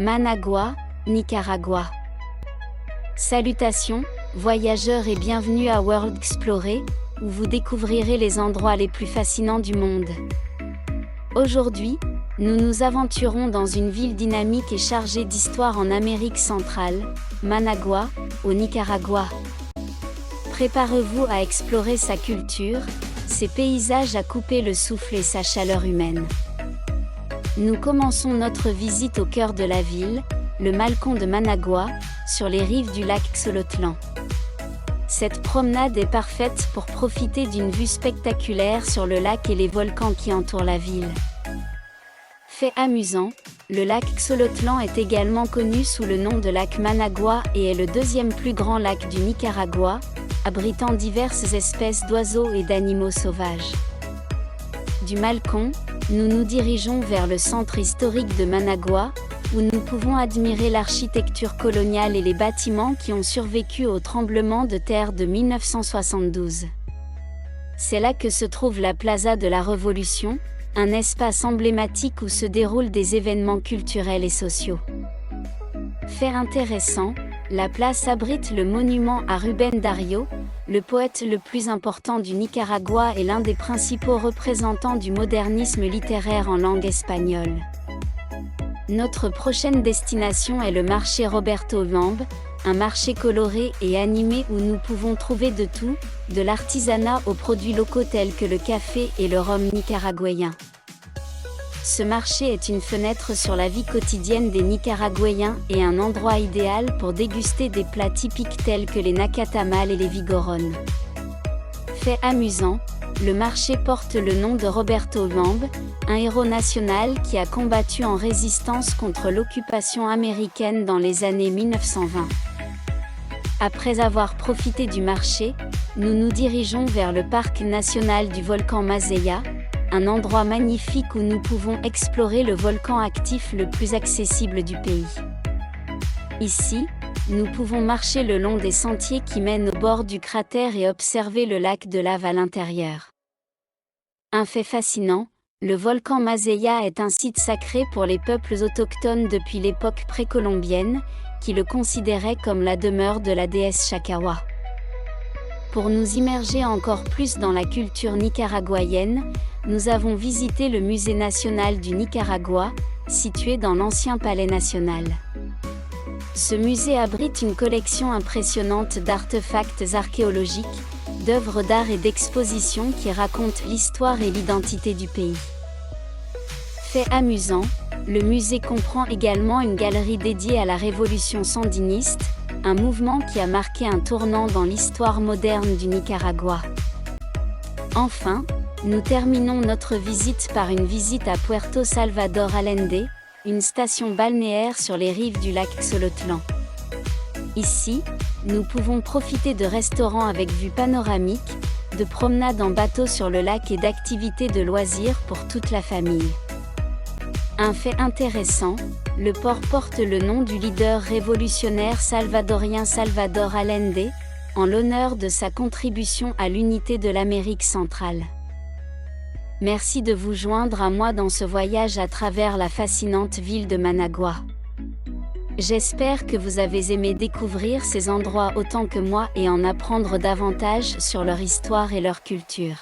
Managua, Nicaragua. Salutations, voyageurs et bienvenue à World Explorer, où vous découvrirez les endroits les plus fascinants du monde. Aujourd'hui, nous nous aventurons dans une ville dynamique et chargée d'histoire en Amérique centrale, Managua, au Nicaragua. Préparez-vous à explorer sa culture, ses paysages à couper le souffle et sa chaleur humaine. Nous commençons notre visite au cœur de la ville, le Malecón de Managua, sur les rives du lac Xolotlan. Cette promenade est parfaite pour profiter d'une vue spectaculaire sur le lac et les volcans qui entourent la ville. Fait amusant, le lac Xolotlan est également connu sous le nom de lac Managua et est le deuxième plus grand lac du Nicaragua, abritant diverses espèces d'oiseaux et d'animaux sauvages. Du Malecón, nous nous dirigeons vers le centre historique de Managua, où nous pouvons admirer l'architecture coloniale et les bâtiments qui ont survécu au tremblement de terre de 1972. C'est là que se trouve la Plaza de la Révolution, un espace emblématique où se déroulent des événements culturels et sociaux. Fait intéressant, la place abrite le monument à Rubén Darío, le poète le plus important du Nicaragua et l'un des principaux représentants du modernisme littéraire en langue espagnole. Notre prochaine destination est le marché Roberto Wamb, un marché coloré et animé où nous pouvons trouver de tout, de l'artisanat aux produits locaux tels que le café et le rhum nicaraguayen. Ce marché est une fenêtre sur la vie quotidienne des Nicaraguayens et un endroit idéal pour déguster des plats typiques tels que les nacatamal et les vigorones. Fait amusant, le marché porte le nom de Roberto Wamb, un héros national qui a combattu en résistance contre l'occupation américaine dans les années 1920. Après avoir profité du marché, nous nous dirigeons vers le parc national du volcan Masaya, un endroit magnifique où nous pouvons explorer le volcan actif le plus accessible du pays. Ici, nous pouvons marcher le long des sentiers qui mènent au bord du cratère et observer le lac de lave à l'intérieur. Un fait fascinant, le volcan Masaya est un site sacré pour les peuples autochtones depuis l'époque précolombienne, qui le considéraient comme la demeure de la déesse Chacahua. Pour nous immerger encore plus dans la culture nicaraguayenne, nous avons visité le Musée national du Nicaragua, situé dans l'ancien palais national. Ce musée abrite une collection impressionnante d'artefacts archéologiques, d'œuvres d'art et d'expositions qui racontent l'histoire et l'identité du pays. Fait amusant, le musée comprend également une galerie dédiée à la révolution sandiniste, un mouvement qui a marqué un tournant dans l'histoire moderne du Nicaragua. Enfin, nous terminons notre visite par une visite à Puerto Salvador Allende, une station balnéaire sur les rives du lac Xolotlan. Ici, nous pouvons profiter de restaurants avec vue panoramique, de promenades en bateau sur le lac et d'activités de loisirs pour toute la famille. Un fait intéressant, le port porte le nom du leader révolutionnaire salvadorien Salvador Allende, en l'honneur de sa contribution à l'unité de l'Amérique centrale. Merci de vous joindre à moi dans ce voyage à travers la fascinante ville de Managua. J'espère que vous avez aimé découvrir ces endroits autant que moi et en apprendre davantage sur leur histoire et leur culture.